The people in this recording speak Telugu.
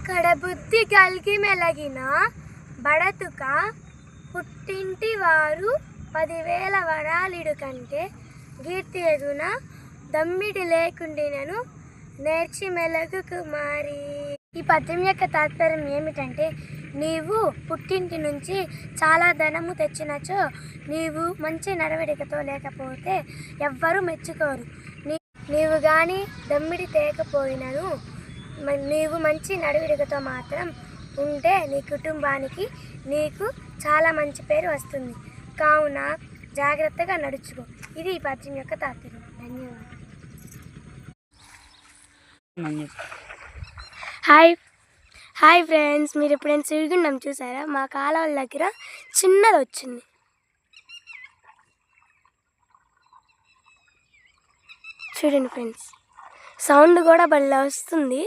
కడబుద్ధి గల్గి మెలగిన బడతుక పుట్టింటి వారు 10,000 వరాలిడు కంటే కీర్తి ఎదున దమ్మిడి లేకుండినను నేర్చి మెలగు కుమారి. ఈ పద్యం యొక్క తాత్పర్యం ఏమిటంటే, నీవు పుట్టింటి నుంచి చాలా ధనము తెచ్చినచో నీవు మంచి నడవడికతో లేకపోతే ఎవ్వరూ మెచ్చుకోరు. నీవు కానీ దమ్మిడి తేకపోయినను నీవు మంచి నడవడికతో మాత్రం ఉంటే నీ కుటుంబానికి నీకు చాలా మంచి పేరు వస్తుంది. కావున జాగ్రత్తగా నడుచుకో. ఇది ఈ పద్యం యొక్క తాత్పర్యం. ధన్యవాదాలు. హాయ్ ఫ్రెండ్స్, మీరు ఎప్పుడైనా సిరిగుండం చూసారా? మా కాలువల దగ్గర చిన్నది వచ్చింది. చూడండి ఫ్రెండ్స్, సౌండ్ కూడా భలే వస్తుంది.